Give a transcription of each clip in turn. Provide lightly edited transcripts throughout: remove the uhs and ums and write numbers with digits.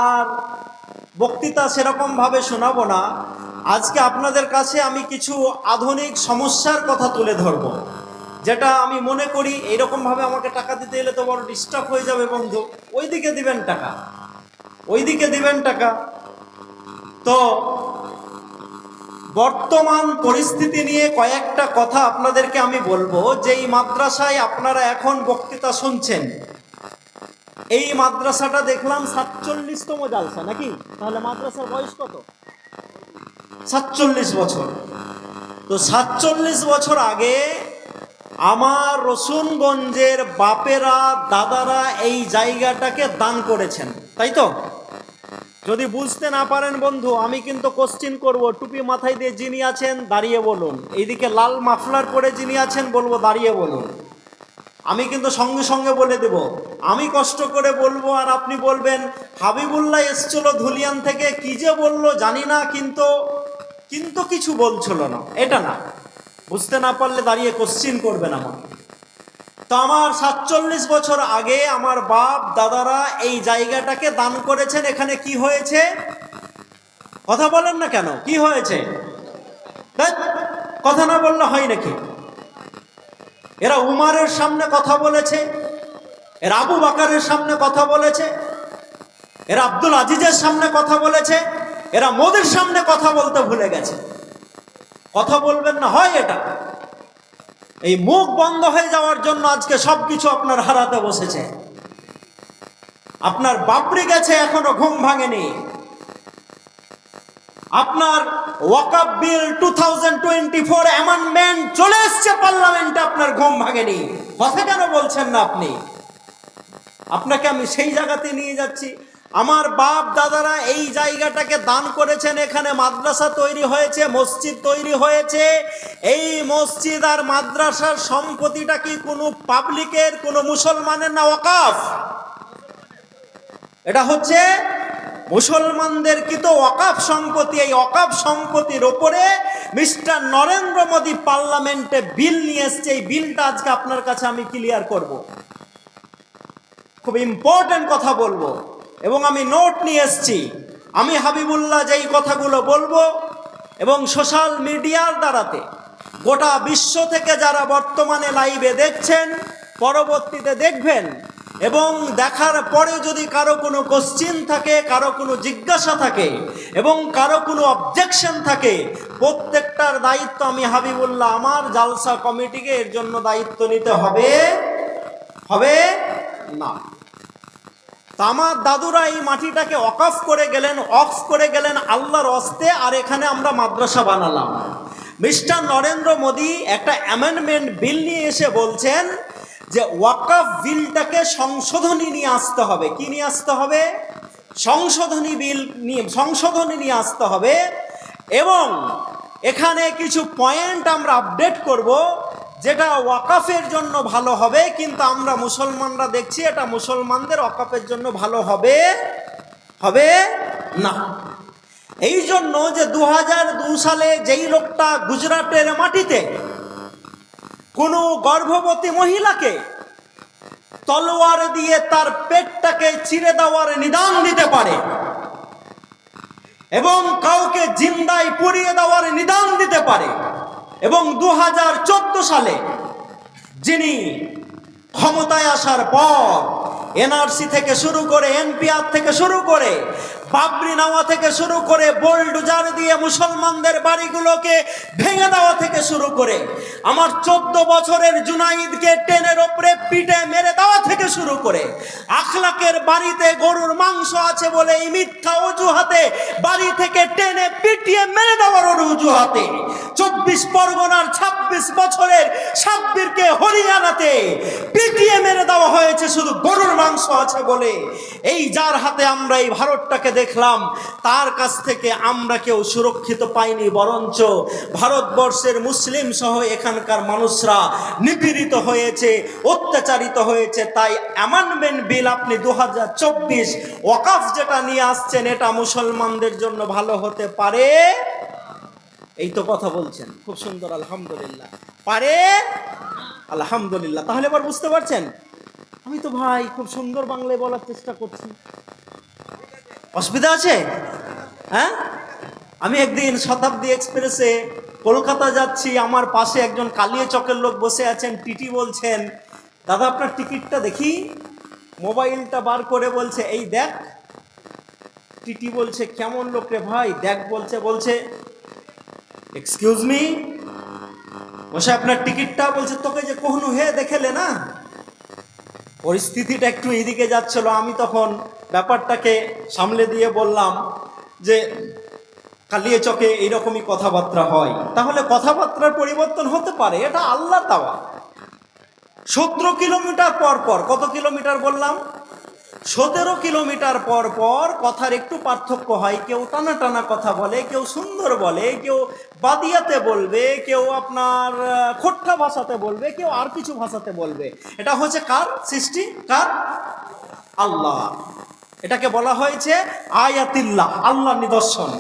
আর বক্তৃতা সেরকমভাবে শোনাবো না। আজকে আপনাদের কাছে আমি কিছু আধুনিক সমস্যার কথা তুলে ধরব, যেটা আমি মনে করি এইরকমভাবে আমাকে টাকা দিতে এলে তো বড় ডিস্টার্ব হয়ে যাবে বন্ধু, ওইদিকে দিবেন টাকা, ওইদিকে দিবেন টাকা। তো বর্তমান পরিস্থিতি নিয়ে কয়েকটা কথা আপনাদেরকে আমি বলবো। যে এই মাদ্রাসায় আপনারা এখন বক্তৃতা শুনছেন, এই মাদ্রাসাটা দেখলাম 47তম জালসা নাকি? তাহলে মাদ্রাসার বয়স কত? 47 বছর। তো 47 বছর আগে আমার রসুনগঞ্জের বাপেরা দাদারা এই জায়গাটাকে দান করেছেন, তাই তো? যদি বুঝতে না পারেন বন্ধু, আমি কিন্তু কোশ্চিন করব। টুপি মাথায় দিয়ে যিনি আছেন দাঁড়িয়ে বলুন, এইদিকে লাল মাফলার পরে যিনি আছেন বলবো দাঁড়িয়ে বলুন। আমি কিন্তু সঙ্গে সঙ্গে বলে দেব, আমি কষ্ট করে বলবো আর আপনি বলবেন হাবিবুল্লাহ এসছিল ধুলিয়ান থেকে, কি যে বললো জানি না, কিন্তু কিছু বলছিল না, এটা না। বুঝতে না পারলে দাঁড়িয়ে কোশ্চিন করবেন আমাকে। তো আমার 47 বছর আগে আমার বাপ দাদারা এই জায়গাটাকে দান করেছেন। এখানে কি হয়েছে কথা বলেন না কেন? কি হয়েছে? কথা না বললে হয় নাকি? এরা উমারের সামনে কথা বলেছে, এরা আবু বাকারের সামনে কথা বলেছে, এরা আব্দুল আজিজের সামনে কথা বলেছে, এরা মোদির সামনে কথা বলতে ভুলে গেছে। কথা বলবেন না হয় এটা। এই মুখ বন্ধ হয়ে যাওয়ার জন্য আজকে সবকিছু আপনার হারাতে বসেছে। আপনার বাপরি গেছে, এখনো ঘুম ভাঙেনি। আপনার ওয়াকফ বিল 2024 অ্যামেন্ডমেন্ট চলে এসছে পার্লামেন্টে, আপনার ঘুম ভাঙেনি। কথা কেন বলছেন না আপনি? আপনাকে আমি সেই জায়গাতে নিয়ে যাচ্ছি। আমার বাপ দাদারা এই জায়গাটাকে দান করেছেন, এখানে মাদ্রাসা তৈরি হয়েছে, মসজিদ তৈরি হয়েছে। এই মসজিদ আর মাদ্রাসার সম্পত্তিটা কি কোনো পাবলিকের, কোনো মুসলমানের না ওয়াকফ? এটা হচ্ছে মুসলমানদের কি তো ওয়াকফ সম্পত্তি। এই ওয়াকফ সম্পত্তির ওপরে মিস্টার নরেন্দ্র মোদী পার্লামেন্টে বিল নিয়ে এসছে। এই বিলটা আজকে আপনার কাছে আমি ক্লিয়ার করব, খুব ইম্পর্টেন্ট কথা বলবো, এবং আমি নোট নিয়ে এসছি। আমি হাবিবুল্লাহ যেই কথাগুলো বলবো, এবং সোশ্যাল মিডিয়ার দ্বারাতে গোটা বিশ্ব থেকে যারা বর্তমানে লাইভে দেখছেন, পরবর্তীতে দেখবেন, এবং দেখার পরে যদি কারো কোনো কোশ্চিন থাকে, কারো কোনো জিজ্ঞাসা থাকে, এবং কারো কোনো অবজেকশন থাকে, প্রত্যেকটার দায়িত্ব আমি হাবিবুল্লাহ আমার জালসা কমিটিকে এর জন্য দায়িত্ব নিতে হবে না। আমার দাদুরা এই মাটিটাকে ওয়াকফ করে গেলেন আল্লাহর ওয়াস্তে, আর এখানে আমরা মাদ্রাসা বানালাম। মিস্টার নরেন্দ্র মোদী একটা অ্যামেন্ডমেন্ট বিল নিয়ে এসে বলছেন যে ওয়াকফ বিলটাকে সংশোধনী নিয়ে আসতে হবে। কি নিয়ে আসতে হবে? সংশোধনী নিয়ে আসতে হবে। এবং এখানে কিছু পয়েন্ট আমরা আপডেট করব, যেটা ওয়াকফের জন্য ভালো হবে, কিন্তু আমরা মুসলমানরা দেখছি এটা মুসলমানদের ওয়াকফের জন্য ভালো হবে না। এই জন্য যে 2002 সালে যেই লোকটা গুজরাটের মাটিতে কোনো গর্ভবতী মহিলাকে তলোয়ার দিয়ে তার পেটটাকে চিরে দেওয়ার নিদান দিতে পারে, এবং কাউকে জিন্দায় পুড়িয়ে দেওয়ার নিদান দিতে পারে, এবং 2014 সালে যিনি ক্ষমতায় আসার পর এনআরসি থেকে শুরু করে, এনপিআর থেকে শুরু করে, বাবরি নামা থেকে শুরু করে, বোলডোজার দিয়ে মুসলমানদের বাড়িগুলোকে ভেঙে দেওয়া থেকে শুরু করে, আমার 14 বছরের জুনাইদকে ট্রেনের ওপরে পিটে মেরে দেওয়া থেকে শুরু করে, আখলাকের বাড়িতে গরুর মাংস আছে বলে এই মিথ্যা অজুহাতে বাড়ি থেকে টেনে পিটিয়ে মেরে দেওয়ার অজুহাতে 24 পরগনার 26 বছরের সাব্বিরকে হরিয়ানাতে পিটিয়ে মেরে দেওয়া হয়েছে শুধু গরুর মাংস আছে বলে। এই যার হাতে আমরা এই ভারতটাকে দেখলাম, তার কাছ থেকে আমরা কেউ সুরক্ষিত পাইনি, বরঞ্চ ভারতবর্ষের মুসলিম সহ এখানকার মানুষরা নিপীড়িত হয়েছে, অত্যাচারিত হয়েছে। তাই অ্যামেন্ডমেন্ট বিল আপনি 2024 ওয়াকফ যেটা নিয়ে আসছেন, এটা মুসলমানদের জন্য ভালো হতে পারে। এই তো কথা বলছেন, খুব সুন্দর, আলহামদুলিল্লাহ। পারে, আলহামদুলিল্লাহ। তাহলে এবার বুঝতে পারছেন? আমি তো ভাই খুব সুন্দর বাংলায় বলার চেষ্টা করছি। অসুবিধা আছে? হ্যাঁ, আমি একদিন শতাব্দী এক্সপ্রেসে কলকাতা যাচ্ছি, আমার পাশে একজন কালিয়াচকের লোক বসে আছেন, টিটি বলছেন, দাদা আপনার টিকিটটা দেখি। মোবাইলটা বার করে বলছে, এই দেখ। টিটি বলছে, কেমন লোক রে ভাই, দেখ বলছে। বলছে, এক্সকিউজ মি, বসে আপনার টিকিটটা। বলছে, তোকে যে কখনো হে দেখেলে না। পরিস্থিতিটা একটু এদিকে যাচ্ছিল, আমি তখন ব্যাপারটাকে সামলে দিয়ে বললাম যে কালিয়াচকে এইরকমই কথাবার্তা হয়, তাহলে কথাবার্তার পরিবর্তন হতে পারে, এটা আল্লাহর দেওয়া। 17 কিলোমিটার পর পর, কত কিলোমিটার বললাম? 17 কিলোমিটার পর পর কথার একটু পার্থক্য হয়। কেউ টানা টানা কথা বলে, কেউ সুন্দর বলে, কেউ বাদিয়াতে বলবে, কেউ আপনার খোট্টা ভাষাতে বলবে, কেউ আর কিছু ভাষাতে বলবে। এটা হচ্ছে কার সৃষ্টি? কার? আল্লাহ। এটাকে বলা হয়েছে আয়াতিল্লাহ, আল্লাহর নিদর্শন।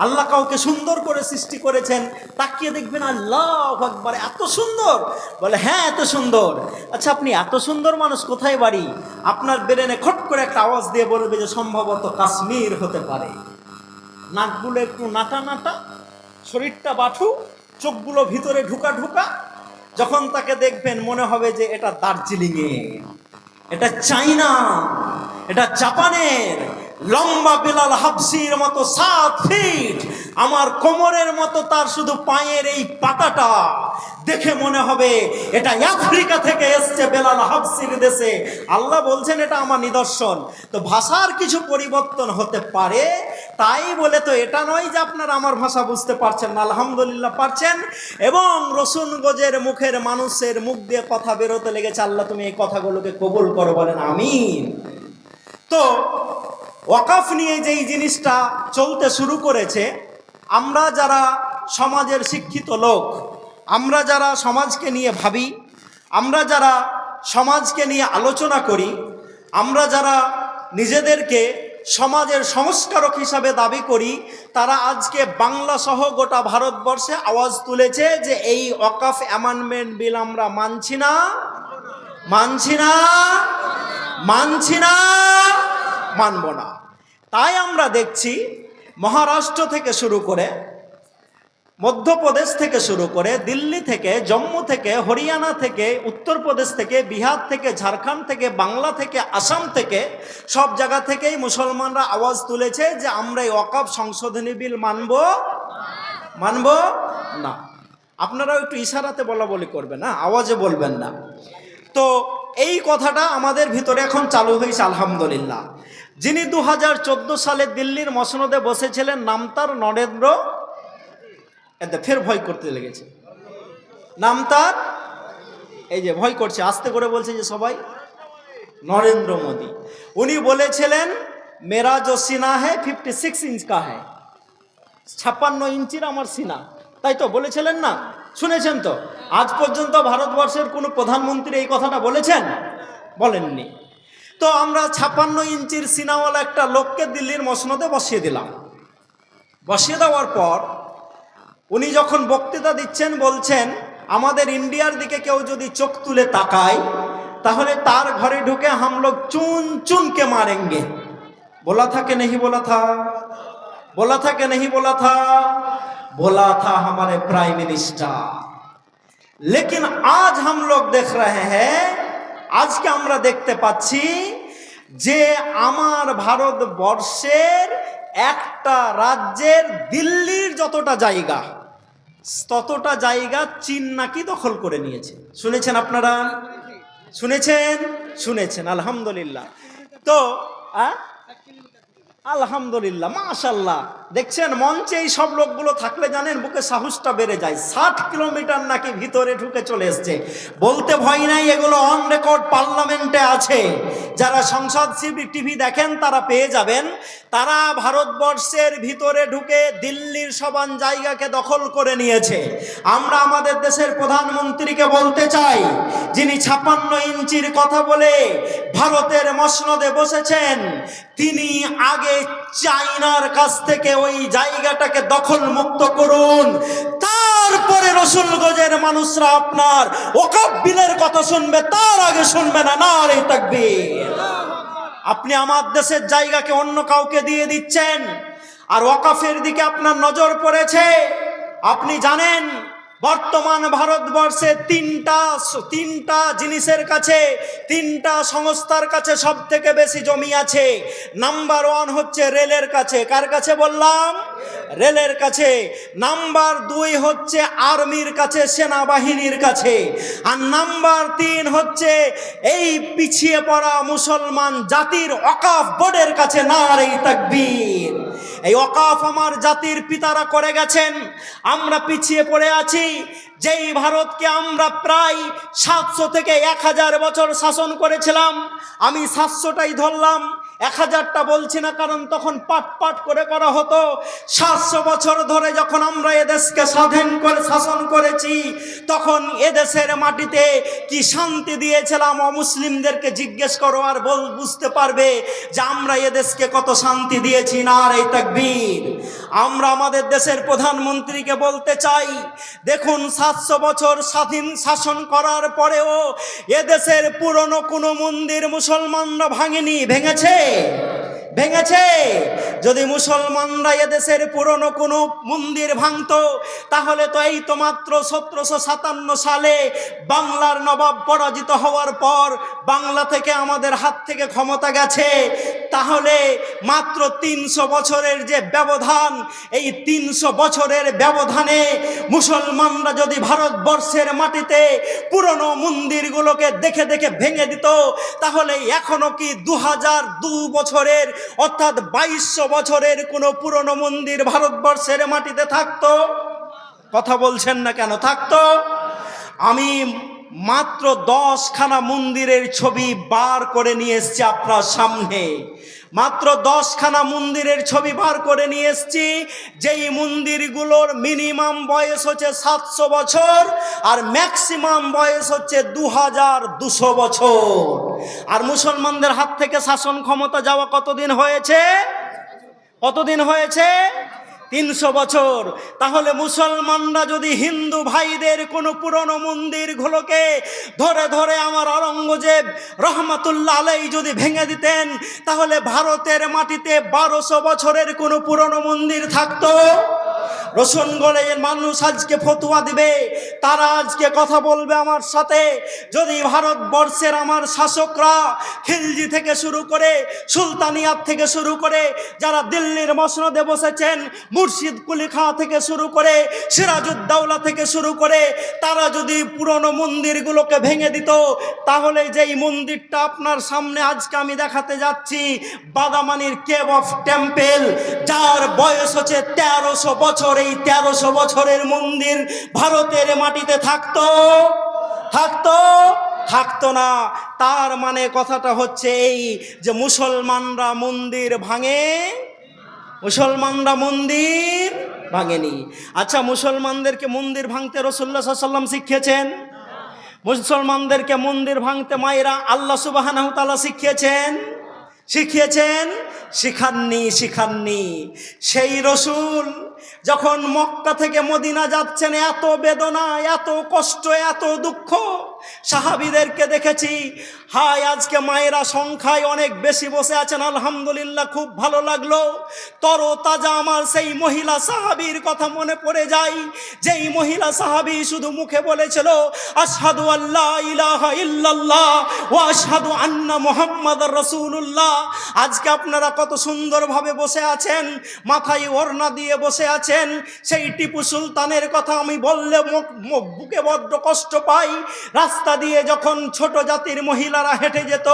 আল্লাহ কাউকে সুন্দর করে সৃষ্টি করেছেন, তাকিয়ে দেখবেন আল্লাহু আকবার, এত সুন্দর। বলে, হ্যাঁ এত সুন্দর। আচ্ছা, আপনি এত সুন্দর মানুষ, কোথায় বাড়ি? আপনার ব্রেনে খট করে একটা আওয়াজ দিয়ে বলবে যে সম্ভবত কাশ্মীর হতে পারে। নাকগুলো একটু নাটা নাটা, শরীরটা বাঠু, চোখগুলো ভিতরে ঢুকা ঢুকা। যখন তাকে দেখবেন মনে হবে যে এটা দার্জিলিংয়ে, এটা চাইনা, এটা জাপানের। লম্বা বেলাল হাবসির মতো 7 ফিট, আমার কোমরের মতো তার শুধু পায়ের এই পাতাটা, দেখে মনে হবে এটা আফ্রিকা থেকে এসছে বেলাল হাবসির দেশে। আল্লাহ বলছেন এটা আমার নিদর্শন। তো ভাষার কিছু পরিবর্তন হতে পারে, তাই বলে তো এটা নয় যে আপনারা আমার ভাষা বুঝতে পারছেন না। আলহামদুলিল্লাহ পারছেন। এবং রসুনগঞ্জের মুখের মানুষের মুখ দিয়ে কথা বেরোতে লেগেছে। আল্লাহ তুমি এই কথাগুলোকে কবুল করো, বলেন আমিন। তো ওয়াকাফ নিয়ে যেই জিনিসটা চলতে শুরু করেছে, আমরা যারা সমাজের শিক্ষিত লোক, আমরা যারা সমাজকে নিয়ে ভাবি, আমরা যারা সমাজকে নিয়ে আলোচনা করি, আমরা যারা নিজেদেরকে সমাজের সংস্কারক হিসাবে দাবি করি, তারা আজকে বাংলা সহ গোটা ভারতবর্ষে আওয়াজ তুলেছে যে এই ওয়াকাফ অ্যামেন্ডমেন্ট বিল আমরা মানছি না, মানছি না, মানছি না, মানব না। তাই আমরা দেখছি মহারাষ্ট্র থেকে শুরু করে, মধ্যপ্রদেশ থেকে শুরু করে, দিল্লি থেকে, জম্মু থেকে, হরিয়ানা থেকে, উত্তরপ্রদেশ থেকে, বিহার থেকে, ঝাড়খণ্ড থেকে, বাংলা থেকে, আসাম থেকে, সব জায়গা থেকেই মুসলমানরা আওয়াজ তুলেছে যে আমরা এই ওয়াকাফ সংশোধনী বিল মানব, মানব না। আপনারাও একটু ইশারাতে বলা বলি করবেন না, আওয়াজে বলবেন না। তো এই কথাটা আমাদের ভিতরে এখন চালু হয়েছে আলহামদুলিল্লাহ। যিনি 2014 সালে দিল্লির মসনদে বসেছিলেন, নাম তার নরেন্দ্র, ফের ভয় করতে লেগেছে, নাম তার, এই যে ভয় করছে, আস্তে করে বলছে যে সবাই, নরেন্দ্র মোদী। উনি বলেছিলেন মেরা जो सीना है 56 इंच का है, 56 ইঞ্চির আমার সিনা। তাই তো বলেছিলেন না? শুনেছেন তো? আজ পর্যন্ত ভারতবর্ষের কোনো প্রধানমন্ত্রী এই কথাটা বলেছেন? বলেননি। তো আমরা 56 ইঞ্চির সিনাওয়ালা একটা লোককে দিল্লির মসনদে বসিয়ে দিলাম। বসিয়ে দেওয়ার পর উনি যখন বক্তৃতা দিচ্ছেন, বলছেন আমাদের ইন্ডিয়ার দিকে কেউ যদি চোখ তুলে তাকায় তাহলে তার ঘরে ঢুকে हम लोग चुन चुन के मारेंगे। बोला था कि नहीं बोला था? बोला था कि नहीं बोला था? बोला था हमारे प्राइम मिनिस्टर। लेकिन आज हम लोग देख रहे हैं, আজকে আমরা দেখতে পাচ্ছি যে আমার ভারতবর্ষের একটা রাজ্যের দিল্লির যতটা জায়গা, ততটা জায়গা চীন নাকি দখল করে নিয়েছে। শুনেছেন আপনারা? শুনেছেন? শুনেছেন, আলহামদুলিল্লাহ। তো আলহামদুলিল্লাহ, মাশাল্লাহ। দেখছেন মঞ্চে এই সব লোকগুলো থাকলে জানেন বুকে সাহসটা বেড়ে যায়। 60 কিলোমিটার নাকি ভিতরে ঢুকে চলে এসছে। বলতে ভয় নাই, এগুলো অন রেকর্ড পার্লামেন্টে আছে। যারা সংসদ টিভি দেখেন তারা পেয়ে যাবেন। তারা ভারতবর্ষের ভিতরে ঢুকে দিল্লির সবান জায়গাকে দখল করে নিয়েছে। আমরা আমাদের দেশের প্রধানমন্ত্রীকে বলতে চাই, যিনি 56 ইঞ্চির কথা বলে ভারতের মসনদে বসেছেন, তিনি আগে চায়নার কাছ থেকে ওই জায়গাটাকে দখল মুক্ত করুন, তারপরে রসুলগঞ্জের মানুষরা আপনার ওয়াকফ বিলের কথা শুনবে, তার আগে শুনবে না। নারে তাকবীর। আপনি আমার দেশের জায়গাকে অন্য কাউকে দিয়ে দিচ্ছেন, আর ওয়াকফের দিকে আপনার নজর পড়েছে। আপনি জানেন বর্তমান ভারতবর্ষে তিনটা জিনিসের কাছে, তিনটা সংস্থার কাছে সব থেকে বেশি জমি আছে। নাম্বার 1 হচ্ছে রেলের কাছে। কার কাছে বললাম? রেলের কাছে। নাম্বার 2 হচ্ছে আর্মির কাছে, সেনাবাহিনীর কাছে। আর নাম্বার 3 হচ্ছে এই পিছিয়ে পড়া মুসলমান জাতির ওয়াকফ বোর্ডের কাছে। নারে তাকবীর। এই ওয়াকফ আমার জাতির পিতারা করে গেছেন, আমরা পিছিয়ে পড়ে আছি। যেই ভারতকে আমরা প্রায় 700 থেকে 1000 বছর শাসন করেছিলাম, আমি 700টাই ধরলাম, 1000টা বলছি না, কারণ তখন পাট পাট করে করা হতো। 700 বছর ধরে যখন আমরা এদেশকে স্বাধীন করে শাসন করেছি, তখন এদেশের মাটিতে কি শান্তি দিয়েছিলাম অমুসলিমদেরকে জিজ্ঞেস করো, আর বুঝতে পারবে যে আমরা এদেশকে কত শান্তি দিয়েছি। নারে তাকবীর। আমরা আমাদের দেশের প্রধানমন্ত্রীকে বলতে চাই, দেখুন 700 বছর স্বাধীন শাসন করার পরেও এদেশের পুরনো কোনো মন্দির মুসলমানরা ভাঙেনি। ভেঙেছে? ভেঙেছে? যদি মুসলমানরা এদেশের পুরনো কোনো মন্দির ভাঙতো, তাহলে তো এই তো মাত্র 1757 সালে বাংলার নবাব পরাজিত হওয়ার পর বাংলা থেকে আমাদের হাত থেকে ক্ষমতা গেছে। তাহলে মাত্র 300 বছরের যে ব্যবধান, এই 300 বছরের ব্যবধানে মুসলমানরা যদি ভারতবর্ষের মাটিতে পুরনো মন্দিরগুলোকে দেখে দেখে ভেঙে দিত, তাহলে এখনো কি 2002 বছরের অর্থাৎ 2200 বছরের কোনো পুরনো মন্দির ভারতবর্ষের মাটিতে থাকতো? কথা বলছেন না কেন? থাকতো? আমি মাত্র 10খানা মন্দিরের ছবি বার করে নিয়ে এসেছি আপনার সামনে। মাত্র 10খানা মন্দিরের ছবি বার করে নিয়ে এসেছি, যেই মন্দিরগুলোর মিনিমাম বয়স হচ্ছে 700 বছর আর ম্যাক্সিমাম বয়স হচ্ছে 2200 বছর। আর মুসলমানদের হাত থেকে শাসন ক্ষমতা যাওয়া কতদিন হয়েছে? কতদিন হয়েছে? 300 বছর। তাহলে মুসলমানরা যদি হিন্দু ভাইদের কোনো পুরনো মন্দিরগুলোকে ধরে ধরে আমার আওরঙ্গজেব রহমাতুল্লাহ আলাইহি যদি ভেঙে দিতেন, তাহলে ভারতের মাটিতে 1200 বছরের কোনো পুরনো মন্দির থাকতো? রসুনগড়ের মানুষ আজকে ফতোয়া দিবে, তারা আজকে কথা বলবে আমার সাথে। যদি ভারতবর্ষের আমার শাসকরা খিলজি থেকে শুরু করে, সুলতানিয়াত থেকে শুরু করে, যারা দিল্লির মসনদে বসেছেন, মুর্শিদ কুলি খাঁ থেকে শুরু করে, সিরাজউদ্দৌলা থেকে শুরু করে, তারা যদি পুরনো মন্দিরগুলোকে ভেঙে দিত, তাহলে যেই মন্দিরটা আপনার সামনে আজকে আমি দেখাতে যাচ্ছি, বাদামানির কেভ অফ টেম্পল, যার বয়স হচ্ছে 1300 বছর, এই 1300 বছরের মন্দির ভারতের মাটিতে থাকতো? থাকতো? থাকতো না। তার মানে কথাটা হচ্ছে এই যে মুসলমানরা মন্দির ভাঙে, মুসলমানরা মন্দির ভাঙেনি। আচ্ছা, মুসলমানদেরকে মন্দির ভাঙতে রাসূলুল্লাহ সাল্লাল্লাহু আলাইহি ওয়াসাল্লাম শিখিয়েছেন? মুসলমানদেরকে মন্দির ভাঙতে মায়েরা আল্লাহ সুবহানাহু ওয়া তাআলা শিখিয়েছেন? শিখিয়েছেন? শিখাননি, শিখাননি। সেই রসুল যখন মক্কা থেকে মদিনা যাচ্ছেন, এত বেদনা, এত কষ্ট, এত দুঃখ, সাহাবীদেরকে দেখেছি। হায়, আজকে মায়েরা সংখ্যায় অনেক বেশি বসে আছেন, আলহামদুলিল্লাহ, খুব ভালো লাগলো। তরতাজা আমার সেই মহিলা সাহাবীর কথা মনে পড়ে যায়, যেই মহিলা সাহাবী শুধু মুখে বলেছিল আশহাদু আল্লা ইলাহা ইল্লাল্লাহ ওয়া আশহাদু আন্না মুহাম্মাদুর রাসূলুল্লাহ। আজকে আপনারা কত সুন্দরভাবে বসে আছেন, মাথায় ওড়না দিয়ে বসে আছেন। সেই টিপু সুলতানের কথা আমি বললে বুকে বড্ড কষ্ট পাই। রাস্তা দিয়ে যখন ছোট জাতির মহিলারা হেঁটে যেত,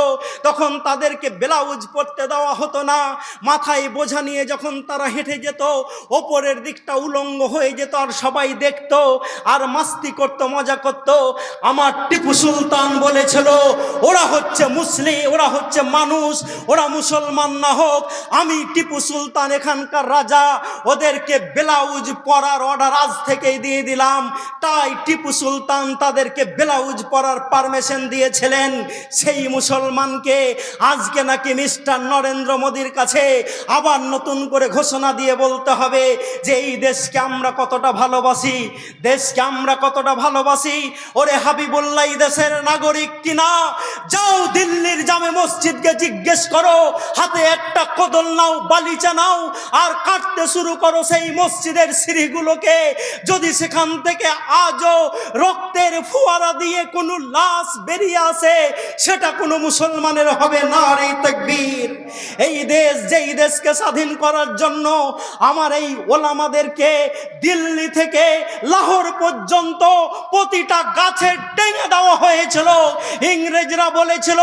তখন তাদেরকে ব্লাউজ পরতে দেওয়া হতো না। মাথায় বোঝা নিয়ে যখন তারা হেঁটে যেত, ওপরের দিকটা উলঙ্গ হয়ে যেত, আর সবাই দেখতো আর মাস্তি করতো, মজা করতো। আমার টিপু সুলতান বলেছিল, ওরা হচ্ছে মুসলিম, ওরা হচ্ছে মানুষ, ওরা মুসলমান না হোক, আমি টিপু সুলতান এখানকার রাজা, ওদেরকে ব্লাউজ পরার অর্ডার আজ থেকেই দিয়ে দিলাম। তাই টিপু সুলতান তাদেরকে ব্লাউজ পড়ার পারমিশন দিয়েছিলেন, সেই মুসলমানকে আজকে নাকি মিস্টার নরেন্দ্র মোদীর কাছে আবার নতুন করে ঘোষণা দিয়ে বলতে হবে যে এই দেশকে আমরা কতটা ভালোবাসি, দেশকে আমরা কতটা ভালোবাসি। ওরে হাবিবুল্লাহ এই দেশের নাগরিক কিনা? যাও দিল্লির জামে মসজিদকে জিজ্ঞেস করো, হাতে একটা কোদল নাও, বালিচা নাও, আর কাটতে শুরু করো সেই মসজিদের সিঁড়িগুলোকে। যদি সেখান থেকে আজও রক্তের ফোয়ারা দিয়ে কোনো লাশ বেরিয়ে আসে, সেটা কোনো মুসলমানের হবে না। রে তাকবীর! এই দেশ, যেই দেশকে স্বাধীন করার জন্য আমার এই ওলামাদেরকে দিল্লি থেকে লাহোর পর্যন্ত প্রতিটা গাছে টেনে দেওয়া হয়েছিল। ইংরেজরা বলেছিল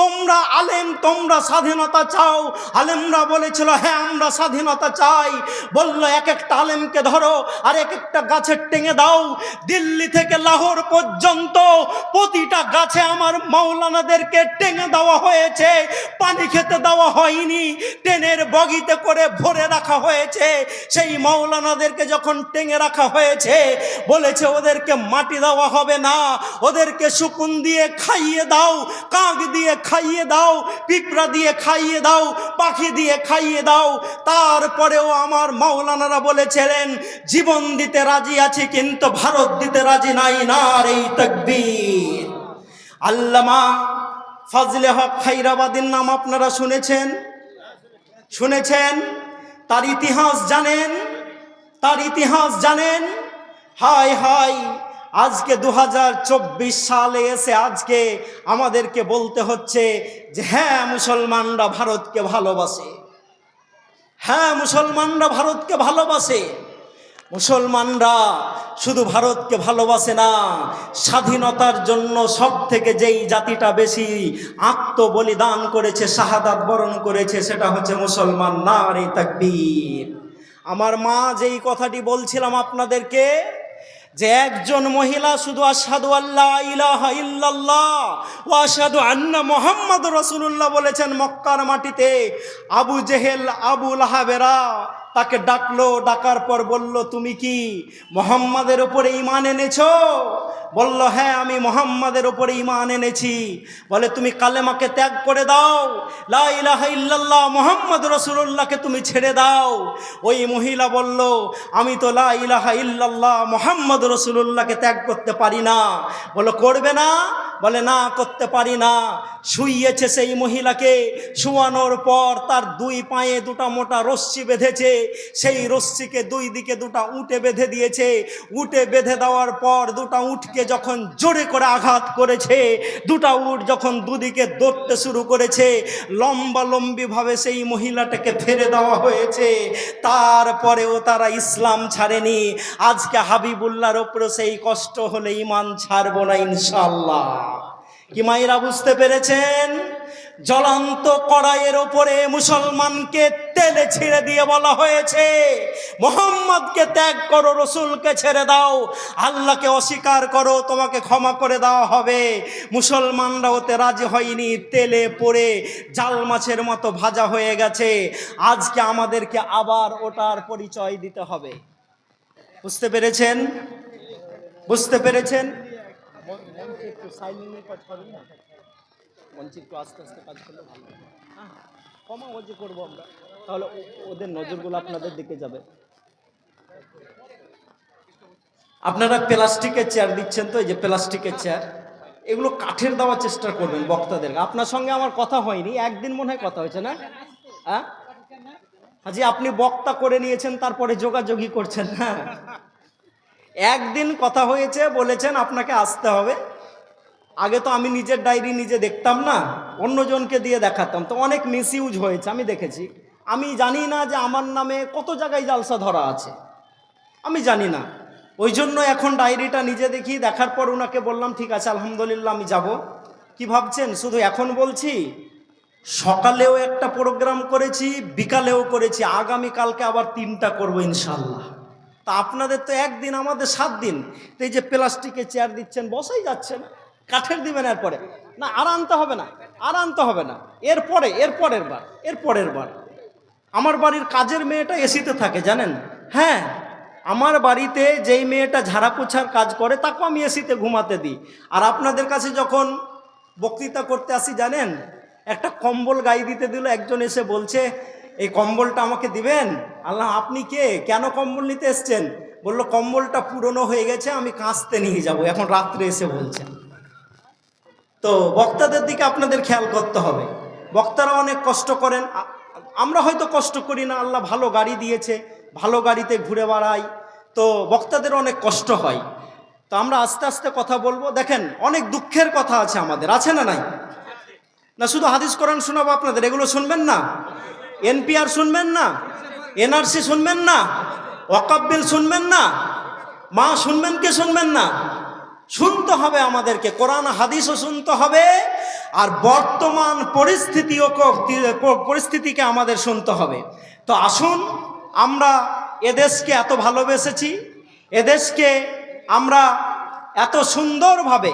তোমরা আলেম, তোমরা স্বাধীনতা চাও। আলেমরা বলেছিল হ্যাঁ আমরা স্বাধীনতা চাই। বললো এক একটা আলেমকে ধরো আর এক একটা গাছে টেনে দাও। দিল্লি থেকে লাহোর পর্যন্ত প্রতিটা গাছে আমার মাওলানাদেরকে টেনে দেওয়া হয়েছে। পানি খেতে দেওয়া হয়নি, ট্রেনের বগিতে করে ভরে রাখা হয়েছে। সেই মাওলানাদেরকে যখন টেনে রাখা হয়েছে, বলেছে ওদেরকে মাটি দেওয়া হবে না, ওদেরকে শুকুন দিয়ে খাইয়ে দাও, কাক দিয়ে খাইয়ে দাও, পিঁপড়া দিয়ে খাইয়ে দাও, পাখি দিয়ে খাইয়ে দাও। তারপরেও আমার মাওলানারা বলেছিলেন জীবন দিতে রাজি আছি কিন্তু ভারত দিতে রাজি নাই। নারে তাকবীর! আল্লামা ফজলে হক খাইরাবাদীর নাম আপনারা শুনেছেন, শুনেছেন? তার ইতিহাস জানেন, তার ইতিহাস জানেন? হায় হায়, আজকে 2024 সালে এসে আজকে আমাদেরকে বলতে হচ্ছে যে হ্যাঁ মুসলমানরা ভারতকে ভালোবাসে, হ্যাঁ মুসলমানরা ভারতকে ভালোবাসে। মুসলমানরা শুধু ভারতকে ভালোবাসে না, স্বাধীনতার জন্য সব থেকে যেই জাতিটা বেশি আত্মবলিদান করেছে, শাহাদাত বরণ করেছে, সেটা হচ্ছে মুসলমান। নারে তাকবীর! আমার মা যেই কথাটি বলছিলাম আপনাদেরকে, যে একজন মহিলা শুধু আশহাদু আল্লা ইলাহা ইল্লাল্লাহ ওয়া আশহাদু আন্না মুহাম্মাদুর রাসূলুল্লাহ বলেছেন মক্কার মাটিতে। আবু জেহেল, আবু লাহাবেরা তাকে ডাকলো, ডাকার পর বলল তুমি কি মুহাম্মাদের উপরে ঈমান এনেছো? বলল হ্যাঁ আমি মুহাম্মাদের উপরে ঈমান এনেছি। বলে তুমি কালেমাকে ত্যাগ করে দাও, লা ইলাহা ইল্লাল্লাহ মুহাম্মাদুর রাসূলুল্লাহকে তুমি ছেড়ে দাও। ওই মহিলা বলল আমি তো লা ইলাহা ইল্লাল্লাহ মুহাম্মাদুর রাসূলুল্লাহকে ত্যাগ করতে পারি না। বলল করবে না? বলে না করতে পারি না। শুইয়েছে সেই মহিলাকে, শুয়ানোর পর তার দুই পায়ে দুটা মোটা রশ্মি বেঁধেছে, সেই রশ্মিকে দুই দিকে দুটা উটে বেঁধে দিয়েছে। উটে বেঁধে দেওয়ার পর দুটা উটকে যখন জোরে করে আঘাত করেছে, দুটা উট যখন দুদিকে দৌড়তে শুরু করেছে, লম্বা লম্বিভাবে সেই মহিলাটাকে ফেলে দেওয়া হয়েছে। তারপরেও তারা ইসলাম ছাড়েনি। আজকে হাবিবুল্লাহর ওপরে সেই কষ্ট হলে ঈমান ছাড়বো না ইনশাআল্লাহ। কি মায়েরা বুঝতে পেরেছেন? জ্বলন্ত কড়াইয়ের ওপরে মুসলমানকে তেলে ছিঁড়ে দিয়ে বলা হয়েছে মুহাম্মদকে ত্যাগ করো, রসুলকে ছেড়ে দাও, আল্লাহকে অস্বীকার করো, তোমাকে ক্ষমা করে দেওয়া হবে। মুসলমানরা ওতে রাজি হয়নি, তেলে পড়ে জাল মাছের মতো ভাজা হয়ে গেছে। আজকে আমাদেরকে আবার ওটার পরিচয় দিতে হবে। বুঝতে পেরেছেন? বুঝতে পেরেছেন? একটু সাইলেন্ট কাজ করুন না, মঞ্চে একটু আস্তে আস্তে কাজ করলে ভালো। হ্যাঁ ক্ষমা যে করবো আমরা, তাহলে ওদের নজরগুলো আপনাদের দিকে যাবে। আপনারা প্লাস্টিকের চেয়ার দিচ্ছেন তো, এই যে প্লাস্টিকের চেয়ার, এগুলো কাঠের দেওয়ার চেষ্টা করবেন বক্তাদের। আপনার সঙ্গে আমার কথা হয়নি, একদিন মনে হয় কথা হয়েছে না? হ্যাঁ হাজি, আপনি বক্তা করে নিয়েছেন, তারপরে যোগাযোগই করছেন না। একদিন কথা হয়েছে, বলেছেন আপনাকে আসতে হবে। আগে তো আমি নিজের ডায়েরি নিজে দেখতাম না, অন্যজনকে দিয়ে দেখাতাম, তো অনেক মিসইউজ হয়েছে আমি দেখেছি। আমি জানি না যে আমার নামে কত জায়গায় জালসা ধরা আছে, আমি জানি না। ওই জন্য এখন ডায়েরিটা নিজে দেখি, দেখার পর ওনাকে বললাম ঠিক আছে আলহামদুলিল্লাহ আমি যাব। কি ভাবছেন শুধু এখন বলছি? সকালেও একটা প্রোগ্রাম করেছি, বিকালেও করেছি, আগামীকালকে আবার 3টা করবো ইনশাল্লাহ। তা আপনাদের তো একদিন, আমাদের 7 দিন। তো এই যে প্লাস্টিকের চেয়ার দিচ্ছেন, বসাই যাচ্ছে না, কাঠের দিবেন এরপরে না, আর আনতে হবে না, আর আনতে হবে না, এরপরের বার। আমার বাড়ির কাজের মেয়েটা এসিতে থাকে জানেন? হ্যাঁ আমার বাড়িতে যেই মেয়েটা ঝাড়া পোছার কাজ করে তাকেও আমি এসিতে ঘুমাতে দিই। আর আপনাদের কাছে যখন বক্তৃতা করতে আসি জানেন, একটা কম্বল গায়ে দিতে দিল, একজন এসে বলছে এই কম্বলটা আমাকে দিবেন। আল্লাহ, আপনি কে, কেন কম্বল নিতে এসছেন? বললো কম্বলটা পুরনো হয়ে গেছে, আমি কাঁচতে নিয়ে যাব, এখন রাত্রে এসে বলছেন। তো বক্তাদের দিকে আপনাদের খেয়াল করতে হবে। বক্তারা অনেক কষ্ট করেন, আমরা হয়তো কষ্ট করি না, আল্লাহ ভালো গাড়ি দিয়েছে, ভালো গাড়িতে ঘুরে বেড়াই, তো বক্তাদের অনেক কষ্ট হয়। তো আমরা আস্তে আস্তে কথা বলবো। দেখেন, অনেক দুঃখের কথা আছে আমাদের, আছে না নাই? না শুধু হাদিস কোরআন শোনাবো আপনাদের, এগুলো শুনবেন না? এনপিআর শুনবেন না? এনআরসি শুনবেন না? ওয়াকফ বিল শুনবেন না? মা শুনবেন কি শুনবেন না? শুনতে হবে আমাদেরকে, কোরআন হাদিসও শুনতে হবে, আর বর্তমান পরিস্থিতিকে আমাদের শুনতে হবে। তো আসুন, আমরা এদেশকে এত ভালোবেসেছি, এদেশকে আমরা এত সুন্দরভাবে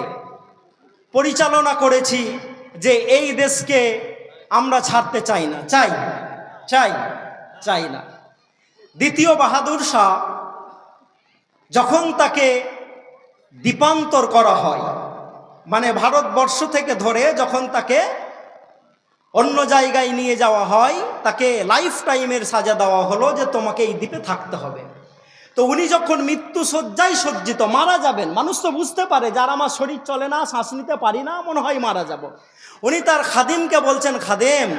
পরিচালনা করেছি যে এই দেশকে আমরা ছাড়তে চাই না। চাই না। দ্বিতীয় বাহাদুর শাহ যখন তাকে দ্বীপান্তর করা হয়, মানে ভারতবর্ষ থেকে ধরে যখন তাকে অন্য জায়গায় নিয়ে যাওয়া হয়, তাকে লাইফ টাইমের সাজা দেওয়া হলো যে তোমাকে এই দ্বীপে থাকতে হবে। তো উনি যখন মৃত্যু শয্যায় সজ্জিত, মারা যাবেন, মানুষ তো বুঝতে পারে যার আমার শরীর চলে না, শ্বাস নিতে পারি না, মনে হয় মারা যাব। উনি তার খাদিমকে বলছেন, খাদেম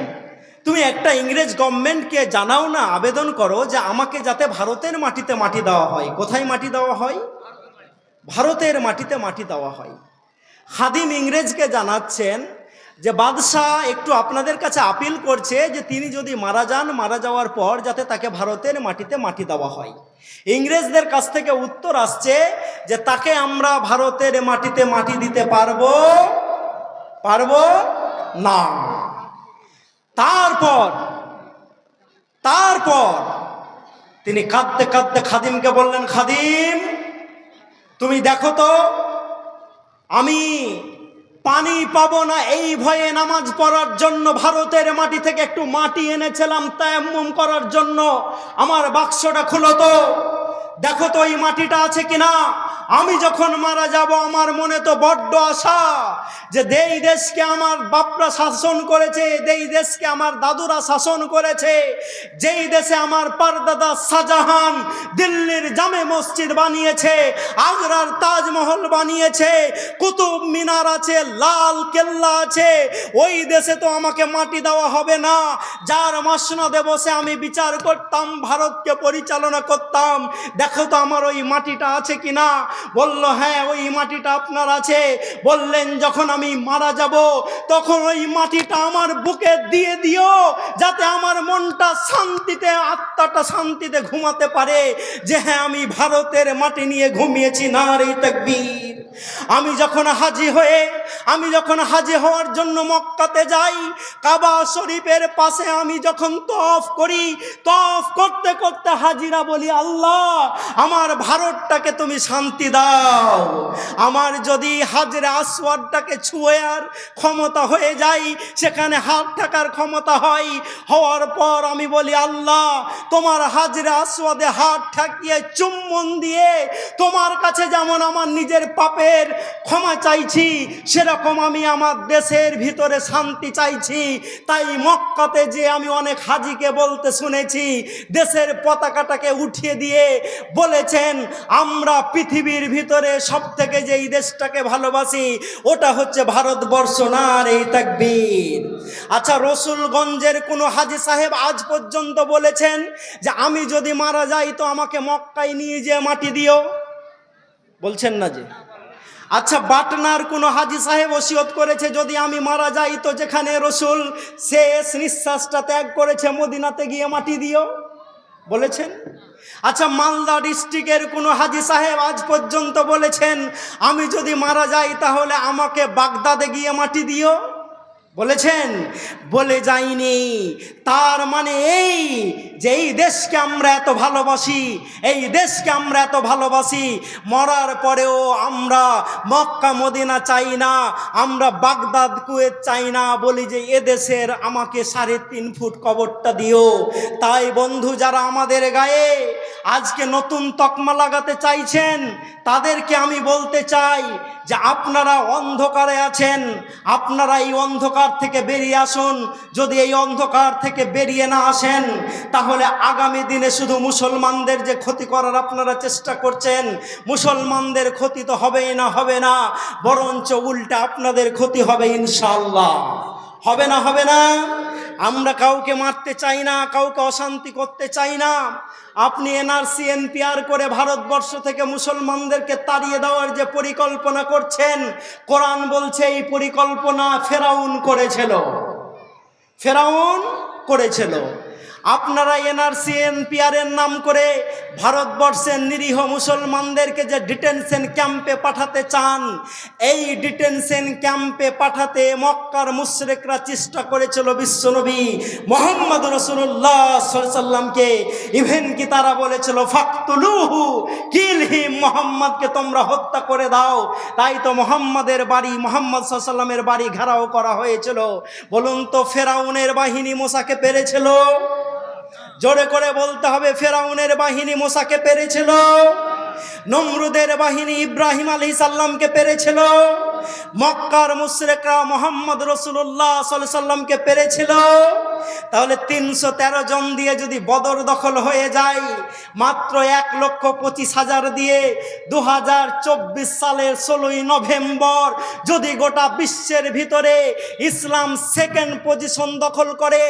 তুমি একটা ইংরেজ গভর্নমেন্টকে জানাও না, আবেদন করো যে আমাকে যাতে ভারতের মাটিতে মাটি দেওয়া হয়। কোথায় মাটি দেওয়া হয়? ভারতের মাটিতে মাটি দেওয়া হয়। খাদিম ইংরেজকে জানাচ্ছেন যে বাদশাহ একটু আপনাদের কাছে আপিল করছে যে তিনি যদি মারা যান, মারা যাওয়ার পর যাতে তাকে ভারতের মাটিতে মাটি দেওয়া হয়। ইংরেজদের কাছ থেকে উত্তর আসছে যে তাকে আমরা ভারতের মাটিতে মাটি দিতে পারবো না। তারপর তিনি কাঁদতে কাঁদতে খাদিমকে বললেন, খাদিম তুমি দেখো তো, আমি পানি পাবো না এই ভয়ে নামাজ পড়ার জন্য ভারতের মাটি থেকে একটু মাটি এনেছিলাম তায়াম্মুম করার জন্য। আমার বাক্সটা খুলো তো, দেখো তো এই মাটিটা আছে কিনা। আমি যখন মারা যাব আমার মনে তো বড্ড আশা যে যেই দেশকে আমার বাপরা শাসন করেছে, যেই দেশকে আমার দাদুরা শাসন করেছে, যেই দেশে আমার পরদাদা শাহজাহান দিল্লির জামে মসজিদ বানিয়েছে, আগ্রার তাজমহল বানিয়েছে, কুতুব মিনার আছে, লাল কেল্লা আছে, ওই দেশে তো আমাকে মাটি দেওয়া হবে না। যার মসনদে বসে আমি বিচার করতাম, ভারতকে পরিচালনা করতাম, দেখো তো আমার ওই মাটিটা আছে কিনা। বলল, হ্যাঁ ওই মাটিটা আপনার আছে। বললেন, যখন আমি মারা যাব তখন ওই মাটিটা আমার বুকে দিয়ে দিও, যাতে আমার মনটা শান্তিতে, আত্মাটা শান্তিতে ঘুমাতে পারে যে হ্যাঁ আমি ভারতের মাটি নিয়ে ঘুমিয়েছি। নারে তাকবীর। আমি যখন হাজি হওয়ার জন্য মক্কাতে যাই, কাবা শরীফের পাশে আমি যখন তওয়াফ করি, তওয়াফ করতে করতে হাজিরা বলি, আল্লাহ আমার ভারতটাকে তুমি শান্তি দাও। আমার যদি হাজরে আসওয়াদটাকে ছুঁয়ে আর ক্ষমতা হয়ে যায়, সেখানে হাত থাকার ক্ষমতা হয়, হওয়ার পর আমি বলি, আল্লাহ তোমার হাজরে আসওয়াদে হাত ঠাকিয়ে চুম্বন দিয়ে তোমার কাছে যেমন আমার নিজের পাপের ক্ষমা চাইছি, সেরকম আমি আমার দেশের ভিতরে শান্তি চাইছি। তাই মক্কাতে যে আমি অনেক হাজিকে বলতে শুনেছি, দেশের পতাকাটাকে উঠিয়ে দিয়ে বলেছেন, আমরা পৃথিবীর ভিতরে সব থেকে যেই দেশটাকে ভালোবাসি ওটা হচ্ছে ভারতবর্ষ। নারে তাকবীর। আচ্ছা, রসুলগঞ্জের কোনো হাজি সাহেব আজ পর্যন্ত বলেছেন যে আমি যদি মারা যাই তো আমাকে মক্কায় নিয়ে যেয়ে মাটি দিও? বলছেন না যে। আচ্ছা, পাটনার কোনো হাজি সাহেব ওসিয়ত করেছে যদি আমি মারা যাই তো যেখানে রসুল শেষ নিঃশ্বাসটা ত্যাগ করেছে মদিনাতে গিয়ে মাটি দিও? বলেছেন। আচ্ছা, মালদা ডিস্ট্রিক্টের কোনো হাজি সাহেব আজ পর্যন্ত বলেছেন আমি যদি মারা যাই তাহলে আমাকে বাগদাদে গিয়ে মাটি দিও? বলেছেন? বলে যায়নি। তার মানে এই যে এই দেশকে আমরা এত ভালোবাসি, মরার পরেও আমরা মক্কা মদিনা চাই না, আমরা বাগদাদ কুয়েত চাই না, বলি যে এদেশের আমাকে 3.5 ফুট কবরটা দিও। তাই বন্ধু, যারা আমাদের গায়ে আজকে নতুন তকমা লাগাতে চাইছেন, তাদেরকে আমি বলতে চাই যে আপনারা অন্ধকারে আছেন, আপনারা এই অন্ধকার থেকে বেরিয়ে আসুন। যদি এই অন্ধকার থেকে বেরিয়ে না আসেন, তাহলে আগামী দিনে শুধু মুসলমানদের যে ক্ষতি করার আপনারা চেষ্টা করছেন, মুসলমানদের ক্ষতি তো হবে না, বরঞ্চ উল্টা আপনাদের ক্ষতি হবে ইনশাআল্লাহ। হবে না? হবে না? আমরা কাউকে মারতে চাই না, কাউকে অশান্তি করতে চাই না। আপনি এনআরসি এনপিআর করে ভারতবর্ষ থেকে মুসলমানদেরকে তাড়িয়ে দেওয়ার যে পরিকল্পনা করছেন, কোরআন বলছে এই পরিকল্পনা ফেরাউন করেছিল। আপনারা এনআরসি এনপিআর এর নাম করে ভারতবর্ষের নিরীহ মুসলমানদেরকে যে ডিটেনশন ক্যাম্পে পাঠাতে চান, এই ডিটেনশন ক্যাম্পে পাঠাতে মক্কার মুশরিকরা চেষ্টা করেছিল বিশ্বনবী মুহাম্মদ রাসূলুল্লাহ সাল্লাল্লাহু আলাইহি সাল্লামকে। ইভেন কি তারা বলেছিল ফাকতুলুহু, কিল হিম, মুহাম্মদকে তোমরা হত্যা করে দাও। তাই তো মুহাম্মদের বাড়ি, মুহাম্মদ সাল্লাল্লাহু আলাইহি সাল্লামের বাড়ি ঘেরাও করা হয়েছিল। বলুন তো ফেরাউনের বাহিনী মুসাকে পেরেছিল? জোরে করে বলতে হবে, ফেরাউনের বাহিনী মুসাকে পেরেছিল? নমরুদের বাহিনী ইব্রাহিম আলাইহিস সালামকে পেরেছিল? মক্কার মুশরিকরা মুহাম্মদ রাসূলুল্লাহ সাল্লাল্লাহু আলাইহি সাল্লামকে পেরেছিল? তাহলে 313 জন দিয়ে যদি বদর দখল হয়ে যায়, মাত্র 1,25,000 দিয়ে 2024 সালের 16ই নভেম্বর যদি গোটা বিশ্বের ভিতরে ইসলাম সেকেন্ড পজিশন দখল করে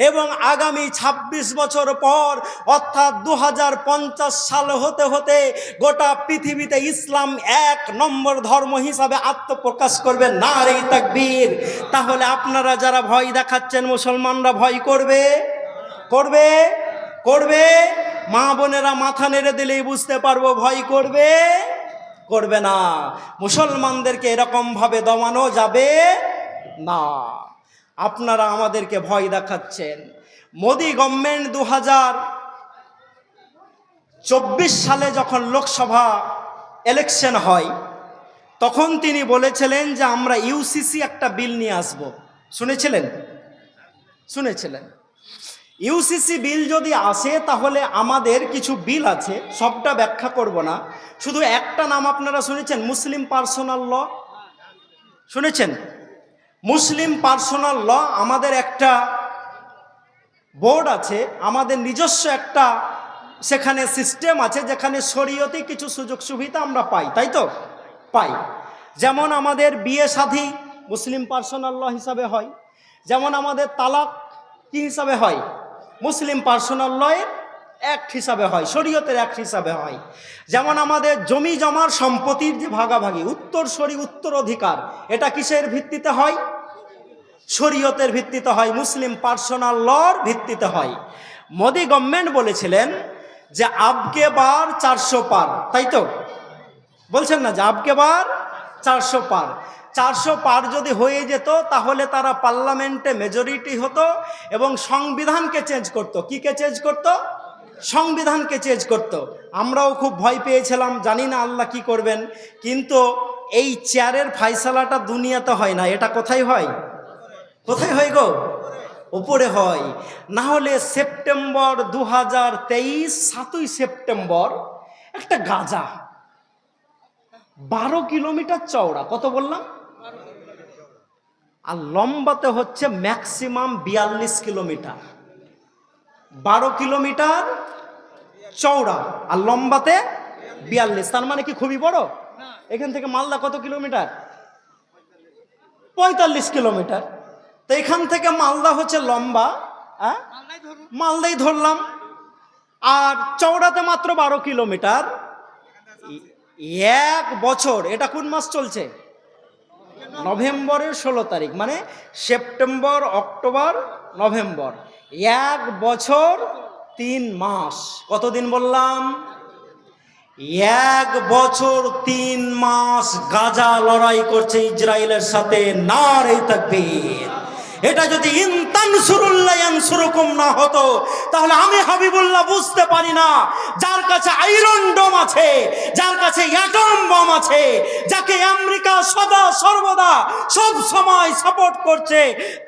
এবং আগামী 26 বছর পর অর্থাৎ 2050 সাল হতে হতে গোটা পৃথিবীতে ইসলাম 1 নম্বর ধর্ম হিসাবে আত্মপ্রকাশ করবে, নারে তাকবীর। তাহলে আপনারা যারা ভয় দেখাচ্ছেন, মুসলমানরা ভয় করবে? মা বোনেরা মাথা নেড়ে দিলেই বুঝতে পারবো ভয় করবে না। মুসলমানদেরকে এরকম ভাবে দমানো যাবে না। আপনারা আমাদেরকে ভয় দেখাচ্ছেন। মোদি গভর্নমেন্ট 2024 সালে যখন লোকসভা ইলেকশন হয়, তখন তিনি বলেছিলেন যে আমরা ইউসিসি একটা বিল নিয়ে আসব। শুনেছিলেন? ইউসিসি বিল যদি আসে, তাহলে আমাদের কিছু বিল আছে, সবটা ব্যাখ্যা করব না, শুধু একটা নাম আপনারা শুনেছেন, মুসলিম পার্সোনাল ল। শুনেছেন? মুসলিম পার্সোনাল ল। আমাদের একটা বোর্ড আছে, আমাদের নিজস্ব একটা সেখানে সিস্টেম আছে, যেখানে শরীয়তে কিছু সুযোগ সুবিধা আমরা পাই, তাই তো? পাই। যেমন আমাদের বিয়ে শাদী মুসলিম পার্সোনাল ল হিসাবে হয়, যেমন আমাদের তালাক কি হিসাবে হয়? মুসলিম পার্সোনাল লয়ের অ্যাক্ট হিসাবে হয়, শরীয়তের অ্যাক্ট হিসাবে হয়। যেমন আমাদের জমি জমার সম্পত্তির যে ভাগাভাগি, উত্তরাধিকার, এটা কিসের ভিত্তিতে হয়? শরীয়তের ভিত্তিতে হয়, মুসলিম পার্সোনাল লর ভিত্তিতে হয়। মোদি গভর্নমেন্ট বলেছিলেন যে আবকে বার 400 পার, তাই তো বলছেন না? যে আবকে বার 400 পার, 400 পার যদি হয়ে যেত, তাহলে তারা পার্লামেন্টে মেজরিটি হতো এবং সংবিধানকে চেঞ্জ করত। কিকে চেঞ্জ করত? সংবিধানকে চেঞ্জ করত। আমরাও খুব ভয় পেয়েছিলাম, জানি না আল্লাহ কি করবেন। কিন্তু এই চেয়ারের ফাইসালাটা দুনিয়াতে হয় না, এটা কোথায় হয়? কোথায় হয় গো? উপরে হয়। না হলে সেপ্টেম্বর 2023 7ই সেপ্টেম্বর একটা গাজা 12 কিলোমিটার চওড়া, কত বললাম? আর লম্বাতে হচ্ছে ম্যাক্সিমাম 42 কিলোমিটার। 12 কিলোমিটার চওড়া আর লম্বাতে 42, তার মানে কি খুবই বড়? এখান থেকে মালদা কত কিলোমিটার? 45 কিলোমিটার। তো এখান থেকে মালদা হচ্ছে লম্বা, মালদাই ধরলাম, আর চওড়াতে মাত্র 12 কিলোমিটার। 1 বছর, এটা কোন মাস চলছে? নভেম্বরের 16 তারিখ, মানে সেপ্টেম্বর, অক্টোবর, নভেম্বর, 1 বছর 3 মাস। কতদিন বললাম? 1 বছর 3 মাস গাজা লড়াই করছে ইসরায়েলের সাথে, নারে তাকবীর। এটা যদি ইনতানসুরুল্লাহ ইয়ানসুরুকুম না হতো, তাহলে আমি হাবিবুল্লাহ বুঝতে পারি না, যার কাছে আয়রন ডোম আছে, যার কাছে অ্যাটম বম আছে, যাকে আমেরিকা সদা সর্বদা সব সময় সাপোর্ট করছে,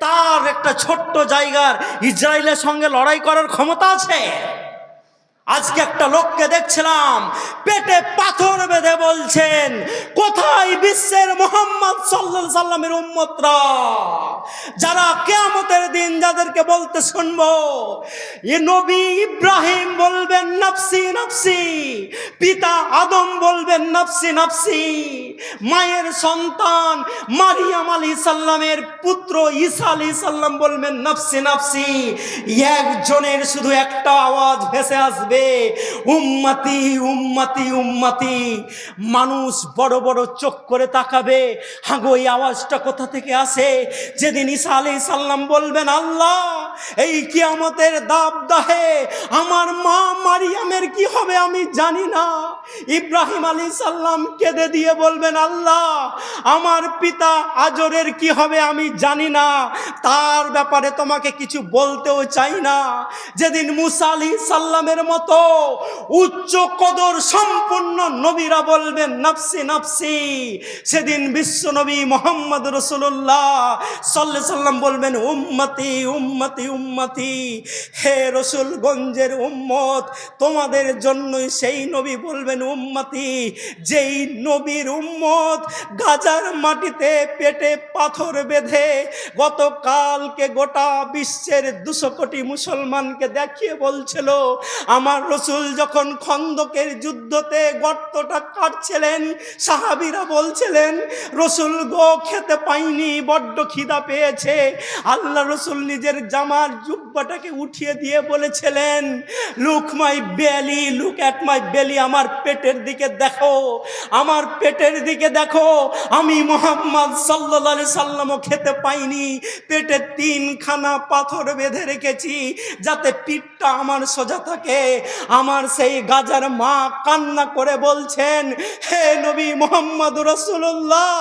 তার একটা ছোট্ট জায়গার ইসরায়েলের সঙ্গে লড়াই করার ক্ষমতা আছে? আজকে একটা লোককে দেখছিলাম পেটে পাথর বেঁধে বলছেন, কোথায় বিশ্বের মুহাম্মদ সাল্লাল্লাহু আলাইহি সাল্লামের উম্মতরা, যারা কিয়ামতের দিন যাদেরকে বলতে শুনবো, এ নবী ইব্রাহিম বলবেন নাফসি নাফসি, পিতা আদম বলবেন নাফসি নাফসি, মায়ের সন্তান মারিয়াম আলাইহিস সালামের পুত্র ঈসা আলাইহিস সালাম বলবেন নাফসি নাফসি। একজনের শুধু একটা আওয়াজ ভেসে আসবে, উম্মতি উম্মতি উম্মতি। মানুষ বড় বড় চোখ করে তাকাবে, হাগো এই আওয়াজটা কোথা থেকে আসে? যেদিন ঈসা আলাইহিস সালাম বলবেন, আল্লাহ এই কিয়ামতের দাবদাহে আমার মা মারিয়ামের কি হবে আমি জানি না। ইব্রাহিম আলাইহিস সালাম কেঁদে দিয়ে বলবেন, আল্লাহ আমার পিতা আজরের কি হবে আমি জানি না, তার ব্যাপারে তোমাকে কিছু বলতেও চাই না। যেদিন মুসা আলাইহিস সালামের মতো উচ্চ কদর সম্পন্ন নবীরা বলবেন নাফসি নাফসি, সেদিন বিশ্ব নবী মুহাম্মদ রাসূলুল্লাহ সাল্লাল্লাহু আলাইহি সাল্লাম বলবেন উম্মতি উম্মতি উম্মতি। হে রসুলগঞ্জের উম্মত, তোমাদের জন্যই সেই নবী বলবেন উম্মতি, যেই নবীর উম্মত গাজার মাটিতে পেটে পাথর বেঁধে গতকালকে গোটা বিশ্বের 200 কোটি মুসলমানকে দেখিয়ে বলছিল, আমার রসুল যখন খন্দকের যুদ্ধতে গর্তটা কাটছিলেন, সাহাবীরা বলছিলেন, রসুল গো খেতে পাইনি, বড্ড খিদা পেয়েছে। আল্লাহ রসুল নিজের জামার জুব্বাটাকে উঠিয়ে দিয়ে বলেছিলেন, লুক মাই বেলি, লুক অ্যাট মাই বেলি, আমার পেটের দিকে দেখো, আমার পেটের দিকে দেখো। আমি মুহাম্মদ সাল্লাল্লাহু আলাইহি সাল্লামও খেতে পাইনি, পেটে 3খানা পাথর বেঁধে রেখেছি যাতে পিঠটা আমার সোজা থাকে। আমার সেই গাজার মা কান্না করে বলছেন, হে নবী মুহাম্মদ রাসূলুল্লাহ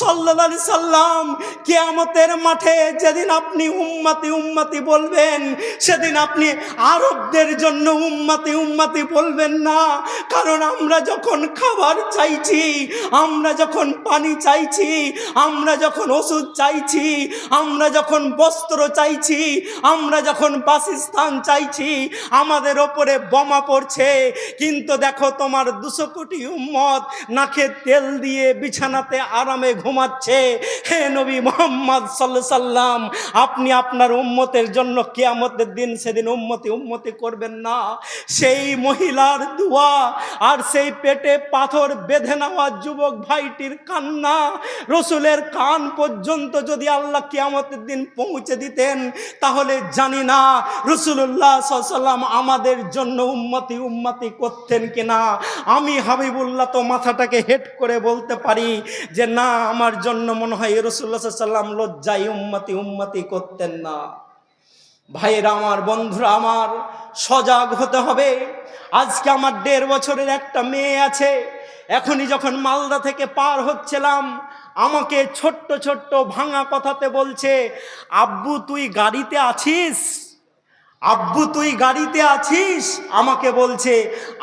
সাল্লাল্লাহু আলাইহি সাল্লাম, কিয়ামতের মাঠে যেদিন আপনি উম্মতি উম্মতি বলবেন, সেদিন আপনি আরবদের জন্য উম্মতি উম্মতি বলবেন না। কারণ আমরা যখন খাবার চাইছি, আমরা যখন পানি চাইছি, আমরা যখন ওষুধ চাইছি, আমরা যখন বস্ত্র চাইছি, আমরা যখন বাসস্থান চাইছি, আমাদের ওপরে বোমা পড়ছে। কিন্তু দেখো তোমার 200 কোটি উম্মত নাকে তেল দিয়ে বিছানাতে আরামে ঘুমাচ্ছে। হে নবী মুহাম্মদ সাল্লাল্লাহু আলাইহি সাল্লাম, আপনি আপনার উম্মতের জন্য কিয়ামতের দিন সেদিন উম্মতি উম্মতি করবেন না। সেই মহিলার দোয়া আর সেই পেটে পাথর বেঁধে নেওয়া যুবক ভাইটির কান্না রসুলের কান পর্যন্ত যদি আল্লাহ কিয়ামতের দিন পৌঁছে দিতেন, তাহলে জানি না রাসূলুল্লাহ সাল্লাল্লাহু আলাইহি সাল্লাম আমাদের জন্য উম্মতি উম্মতি করতেন কিনা। আমি হাবিবুল্লাহ তো মাথাটাকে হেড করে বলতে পারি যে না, আমার জন্য মনে হয় রাসূলুল্লাহ সাল্লাল্লাহু আলাইহি সাল্লাম লজ্জায় উম্মতি উম্মতি করতেন না। ভাইরা আমার, বন্ধুরা আমার, সজাগ হতে হবে। আজকে আমার 1.5 বছরের একটা মেয়ে আছে। এখনই যখন মালদা থেকে পার হচ্ছিলাম, আমাকে ছোট্ট ছোট্ট ভাঙা কথাতে বলছে, আব্বু তুই গাড়িতে আছিস, আব্বু তুই গাড়িতে আছিস, আমাকে বলছে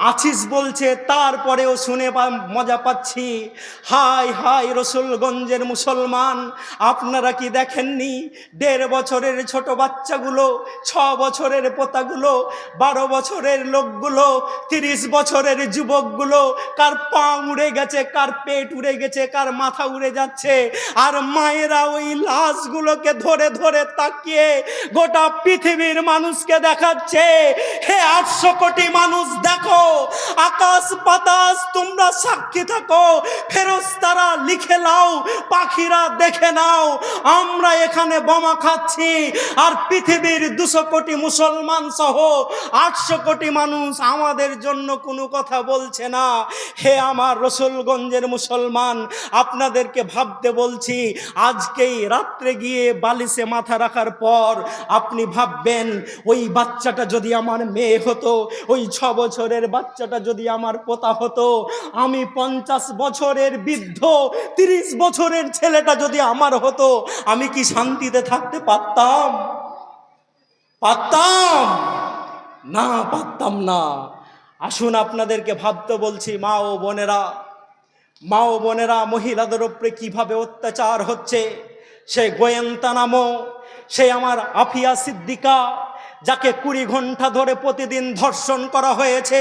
আছিস বলছে, তারপরেও শুনে মজা পাচ্ছি। হাই হাই রসুলগঞ্জের মুসলমান, আপনারা কি দেখেননি 1.5 বছরের ছোট বাচ্চাগুলো, 6 বছরের পোতাগুলো, 12 বছরের লোকগুলো, 30 বছরের যুবকগুলো, কার পা উড়ে গেছে, কার পেট উড়ে গেছে, কার মাথা উড়ে যাচ্ছে, আর মায়েরা ওই লাশগুলোকে ধরে ধরে তাকিয়ে গোটা পৃথিবীর মানুষকে দেখাচ্ছে, হে 800 কোটি মানুষ দেখো, আকাশ বাতাস তোমরা সাক্ষী থাকো, ফেরেশতারা লিখে নাও, পাখিরা দেখে নাও, আমরা এখানে বোমা খাচ্ছি আর পৃথিবীর 200 কোটি মুসলমান সহ 800 কোটি মানুষ আমাদের জন্য কোনো কথা বলছে না। হে আমার রসুলগঞ্জের মুসলমান, আপনাদেরকে ভাবতে বলছি, আজকেই রাত্রে গিয়ে বালিশে মাথা রাখার পর আপনি ভাববেন, ওই বাচ্চাটা যদি আমার মেয়ে হতো, ওই 6 বছরের বাচ্চাটা যদি আমার পোতা হতো, আমি 50 বছরের বৃদ্ধ 30 বছরের ছেলেটা যদি আমার হতো, আমি কি শান্তিতে থাকতে পারতাম? পারতাম না, পারতাম না। আসুন আপনাদেরকে ভাবতে বলছি, মা ও বোনেরা, মা ও বোনেরা, মহিলাদের উপরে কিভাবে অত্যাচার হচ্ছে। সে গোয়েন্তা নামো, সে আমার আফিয়া সিদ্দিকা, যাকে 20 ঘন্টা ধরে প্রতিদিন ধর্ষণ করা হয়েছে,